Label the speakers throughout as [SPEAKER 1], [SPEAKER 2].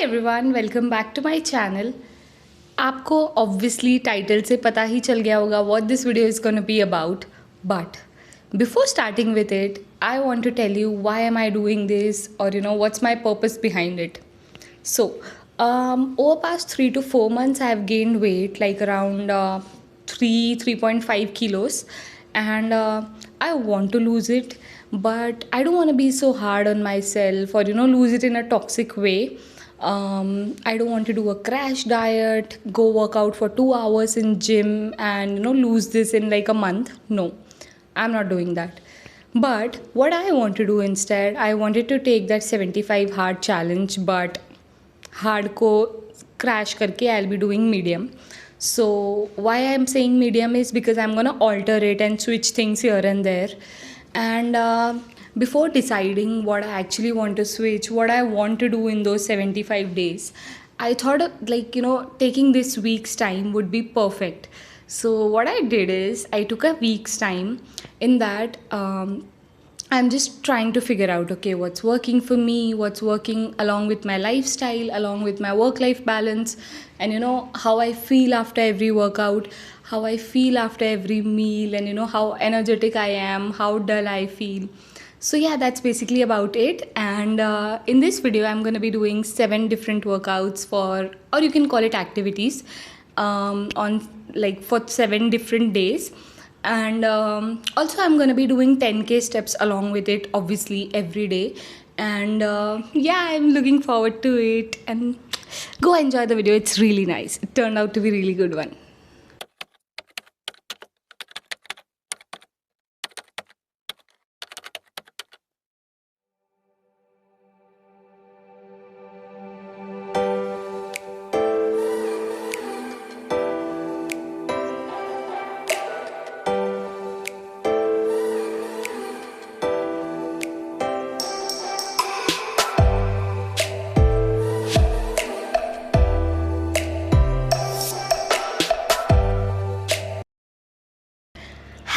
[SPEAKER 1] Everyone, welcome back to my channel. आपको obviously title से पता ही चल गया होगा what this video is gonna be about, but before starting with it I want to tell you why am I doing this और what's my purpose behind it. So, over past 3 to 4 months, I have gained weight like around 3.5 kilos, and I want to lose it, but I don't want to be so hard on myself or lose it in a toxic way. I don't want to do a crash diet, go work out for 2 hours in gym, and lose this in like a month. No, I'm not doing that. But what I want to do instead, I wanted to take that 75 hard challenge, but hard को crash करके I'll be doing medium. So why I'm saying medium is because I'm gonna alter it and switch things here and there. And before deciding what I actually want to switch, what I want to do in those 75 days, I thought taking this week's time would be perfect. So what I did is I took a week's time. In that I'm just trying to figure out, okay, what's working for me, what's working along with my lifestyle, along with my work-life balance, and how I feel after every workout, how I feel after every meal, and how energetic I am, how dull I feel. So yeah, that's basically about it. And in this video, I'm going to be doing 7 different workouts or you can call it activities, on for 7 different days. And also I'm going to be doing 10k steps along with it, obviously, every day. And yeah, I'm looking forward to it, and go enjoy the video. It's really nice. It turned out to be a really good one.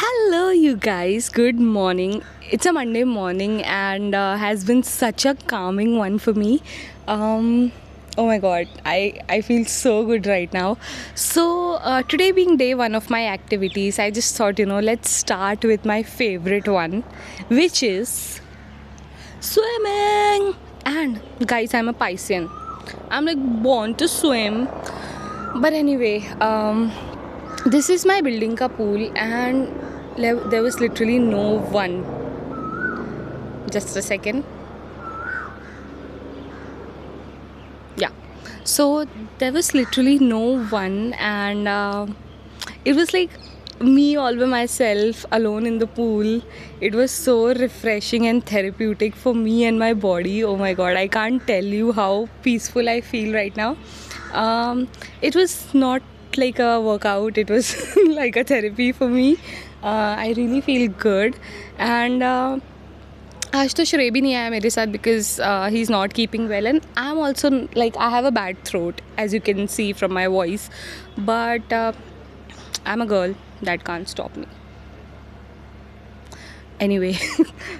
[SPEAKER 1] Hello, you guys. Good morning. It's a Monday morning and has been such a calming one for me. Oh my god, I feel so good right now. So, today being day one of my activities, I just thought, let's start with my favorite one, which is swimming. And guys, I'm a Piscean. I'm like born to swim. But anyway, this is my building ka pool, and there was literally no one. Just a second. Yeah. So there was literally no one, and it was like me all by myself alone in the pool. It was so refreshing and therapeutic for me and my body. Oh my god, I can't tell you how peaceful I feel right now. It was not like a workout, it was like a therapy for me. I really feel good. And आज तो श्रेय भी नहीं आया मेरे साथ because he's not keeping well, and I'm also like, I have a bad throat, as you can see from my voice, but I'm a girl, that can't stop me. Anyway,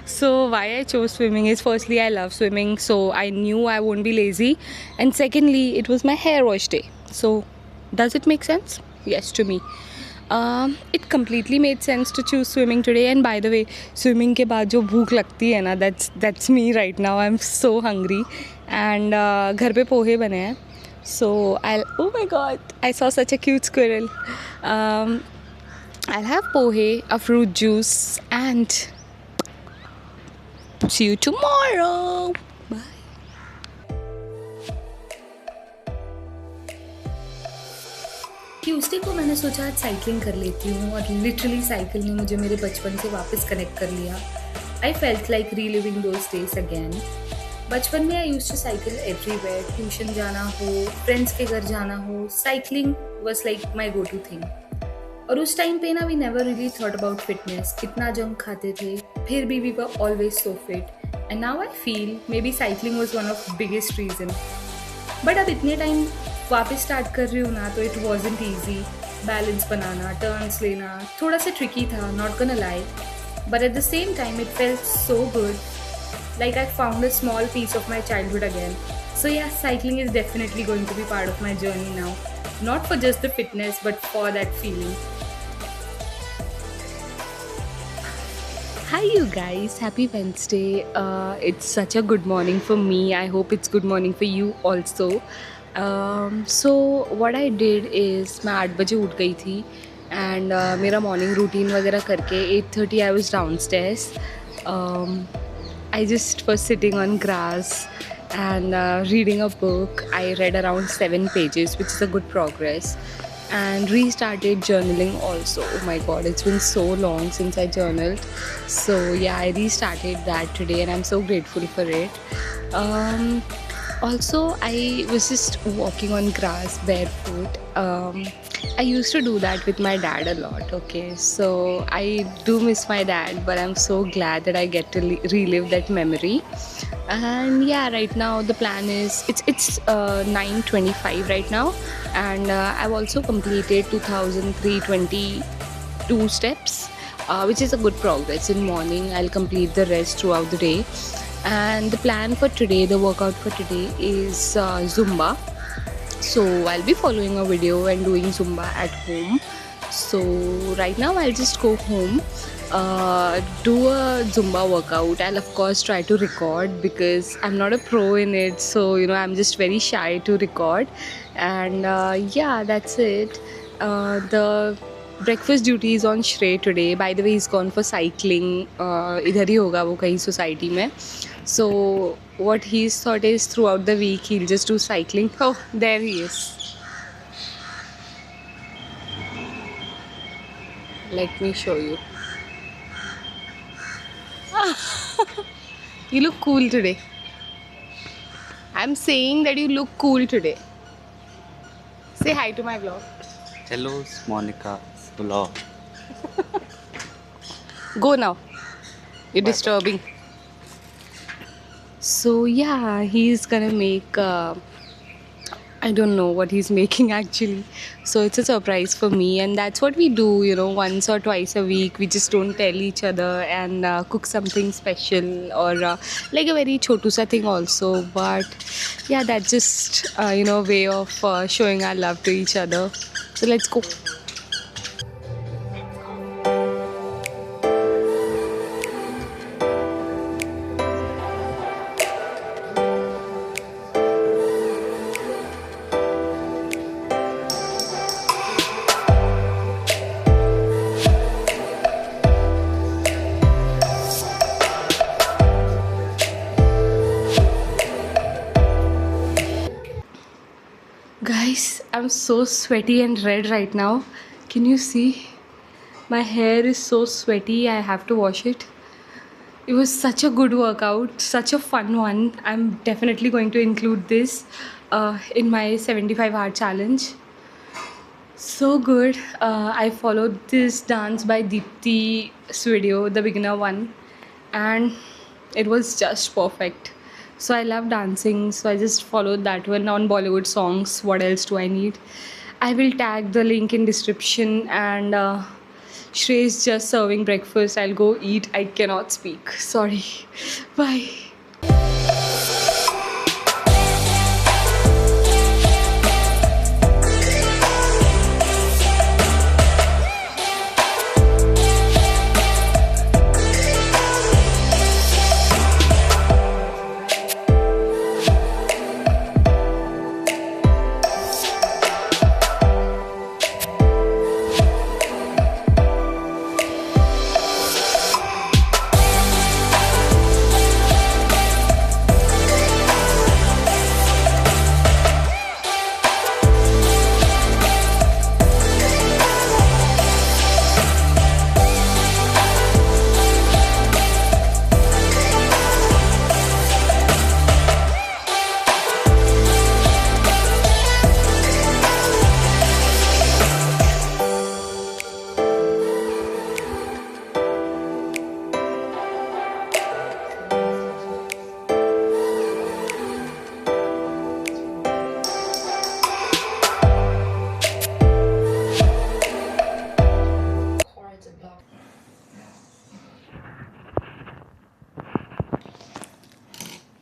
[SPEAKER 1] so why I chose swimming is, firstly, I love swimming, so I knew I won't be lazy, and secondly, it was my hair wash day. So does it make sense? Yes, to me. It completely made sense to choose swimming today. And by the way, swimming के बाद जो भूख लगती है ना, that's me right now. I'm so hungry. And घर पे पोहे बने हैं. So oh my god, I saw such a cute squirrel. I'll have pohe, a fruit juice, and see you tomorrow. Bye. Tuesday को मैंने सोचा आज साइकिलिंग कर लेती हूँ, और लिटरली साइकिल ने मुझे मेरे बचपन से वापस कनेक्ट कर लिया. I felt like reliving those days again. बचपन में I used to cycle everywhere. Tuition जाना हो, फ्रेंड्स के घर जाना हो, cycling was like my go to thing. और उस टाइम पे ना, we never really thought about fitness. इतना जंक खाते थे, फिर भी we were always so fit. And now I feel maybe cycling was one of biggest reason. But अब इतने टाइम वापस स्टार्ट कर रही हूँ ना, तो it wasn't easy. Balance banana, turns लेना थोड़ा सा ट्रिकी था, not gonna lie. But at the same time it felt so good. Like I found a small piece of my childhood again. So yeah, cycling is definitely going to be part of my journey now. Not for just the fitness, but for that feeling. Hi you guys, happy Wednesday. It's such a good morning for me. I hope it's good morning for you also. So what I did is मैं 8 बजे उठ गई थी and मेरा morning routine वगैरह करके 8:30 I was downstairs. I just was sitting on grass and reading a book. I read around 7 pages, which is a good progress. And restarted journaling also. Oh my god, it's been so long since I journaled. So yeah, I restarted that today and I'm so grateful for it. Also, I was just walking on grass barefoot. I used to do that with my dad a lot, okay? So I do miss my dad, but I'm so glad that I get to relive that memory. And yeah, right now the plan is it's 9:25 right now, and I've also completed 2,322 steps, which is a good progress. In morning I'll complete the rest throughout the day. And the plan for today, the workout for today is Zumba. So I'll be following a video and doing Zumba at home. So right now I'll just go home, do a Zumba workout. I'll of course try to record because I'm not a pro in it, so you know I'm just very shy to record. And yeah, that's it. The breakfast duty is on Shrey today. By the way, he's gone for cycling. इधर ही होगा वो कहीं society में. So what he's thought is throughout the week he'll just do cycling. Oh, there he is. Let me show you. You look cool today. I'm saying that you look cool today. Say hi to my vlog.
[SPEAKER 2] Hello, Monica vlog.
[SPEAKER 1] Go now. You're disturbing. So yeah, he's gonna make I don't know what he's making actually. So it's a surprise for me, and that's what we do, you know, once or twice a week. We just don't tell each other and cook something special, or like a very chotu sa thing also. But yeah, that's just you know, way of showing our love to each other. So let's go. Guys, I'm so sweaty and red right now. Can you see? My hair is so sweaty, I have to wash it. It was such a good workout, such a fun one. I'm definitely going to include this in my 75-hour challenge. So good. I followed this dance by Deepti's video, the beginner one, and it was just perfect. So I love dancing, so I just followed that one on Bollywood songs. What else do I need? I will tag the link in description. And Shrey's just serving breakfast. I'll go eat. I cannot speak. Sorry. Bye.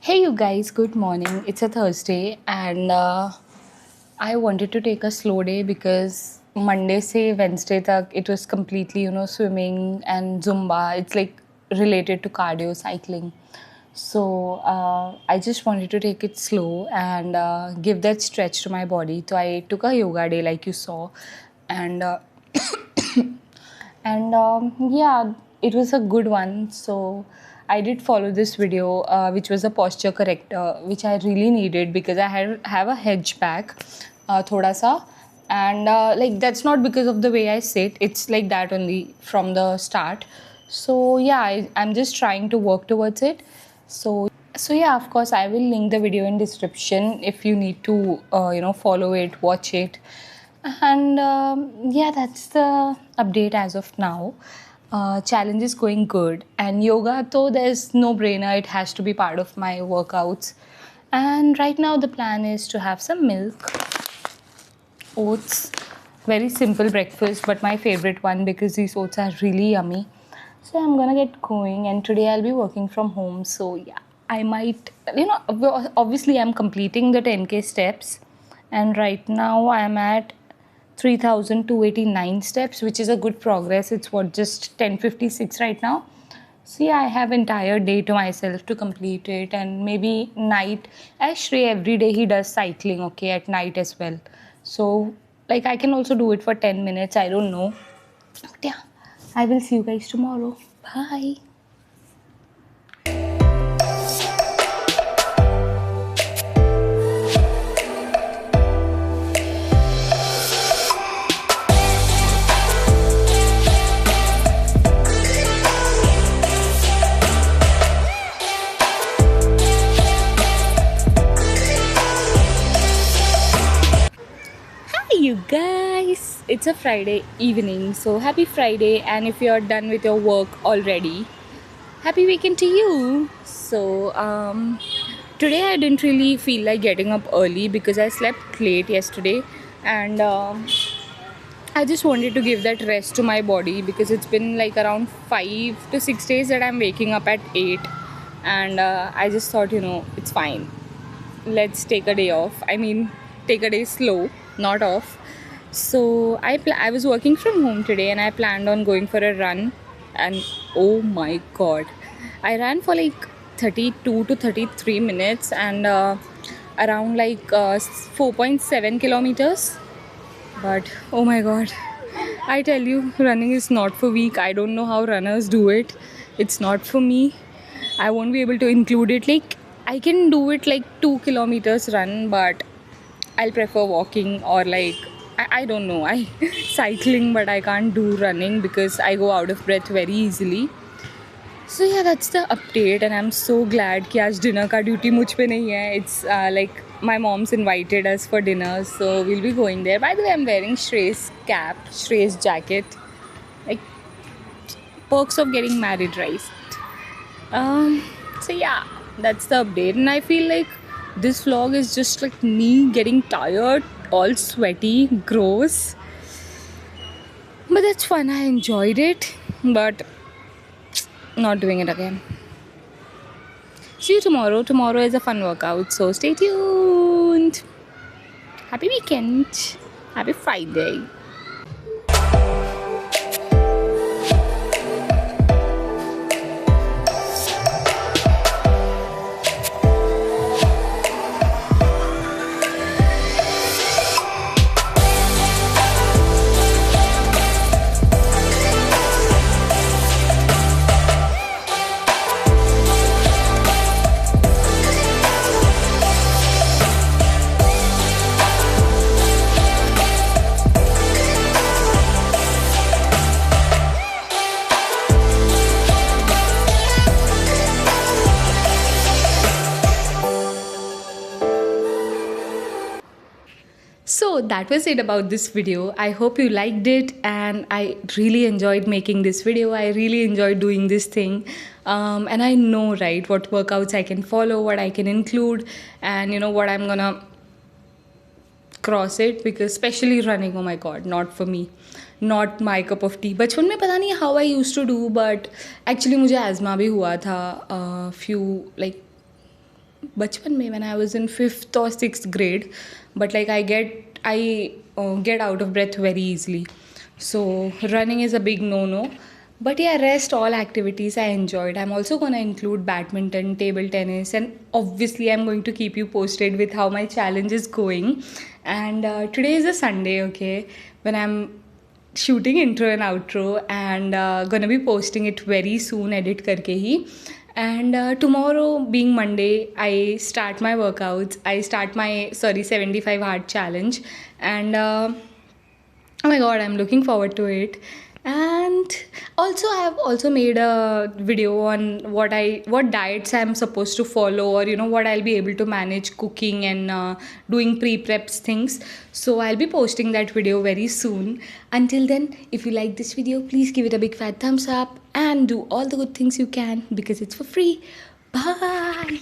[SPEAKER 1] Hey, you guys, good morning. It's a Thursday, and I wanted to take a slow day because Monday से Wednesday तक it was completely, swimming and Zumba. It's like related to cardio, cycling. So I just wanted to take it slow and give that stretch to my body. So I took a yoga day, like you saw, and yeah, it was a good one. So I did follow this video, which was a posture corrector, which I really needed because I have a hedge back, thoda sa, and like that's not because of the way I sit. It's like that only from the start. So yeah, I'm just trying to work towards it. So yeah, of course, I will link the video in description if you need to, follow it, watch it, and yeah, that's the update as of now. Challenge is going good, and yoga, though, there's no brainer. It has to be part of my workouts. And right now, the plan is to have some milk, oats, very simple breakfast, but my favorite one because these oats are really yummy. So I'm gonna get going, and today I'll be working from home. So yeah, I might, obviously I'm completing the 10K steps, and right now I'm at 3,289 steps, which is a good progress. It's what, just 10:56 right now. So yeah, I have entire day to myself to complete it, and maybe night. As Shrey, every day he does cycling, okay, at night as well. So like I can also do it for 10 minutes. I don't know. But yeah, I will see you guys tomorrow. Bye. Hi, you guys. It's a Friday evening, so happy Friday. And if you're done with your work already, happy weekend to you. So today I didn't really feel like getting up early because I slept late yesterday, and I just wanted to give that rest to my body because it's been like around 5 to 6 days that I'm waking up at 8, and I just thought, it's fine. Let's take a day off. I mean, take a day slow, not off. So I was working from home today, and I planned on going for a run, and oh my god, I ran for like 32 to 33 minutes, and around like 4.7 kilometers. But oh my god, I tell you, running is not for weak. I don't know how runners do it. It's not for me. I won't be able to include it. Like, I can do it like 2 kilometers run, but I'll prefer walking, or like I don't know. I cycling, but I can't do running because I go out of breath very easily. So yeah, that's the update, and I'm so glad कि आज dinner का duty मुझ पे नहीं है. It's like my mom's invited us for dinner, so we'll be going there. By the way, I'm wearing Shrey's cap, Shrey's jacket. Like, perks of getting married, right? So yeah, that's the update, and I feel like this vlog is just like me getting tired, all sweaty, gross. But that's fun. I enjoyed it, but not doing it again. See you tomorrow. Tomorrow is a fun workout, so stay tuned. Happy weekend. Happy Friday. So that was it about this video. I hope you liked it, and I really enjoyed making this video. I really enjoyed doing this thing, and I know, right, what workouts I can follow, what I can include, and what I'm gonna cross it, because especially running, oh my god, not for me, not my cup of tea. बचपन में पता नहीं how I used to do, but actually मुझे asthma भी हुआ था few like बचपन में when I was in 5th or 6th grade, but like I get out of breath very easily. So running is a big no-no. But yeah, rest all activities I enjoyed. I'm also gonna include badminton, table tennis, and obviously I'm going to keep you posted with how my challenge is going. And today is a Sunday, okay, when I'm shooting intro and outro, and gonna be posting it very soon, edit karke hi. And tomorrow being Monday, I start my workouts. I start my 75 hard challenge, and oh my god, I'm looking forward to it. And also I have also made a video on what diets I'm supposed to follow, or what I'll be able to manage cooking and doing pre-preps things. So I'll be posting that video very soon. Until then, if you like this video, please give it a big fat thumbs up and do all the good things you can because it's for free. Bye.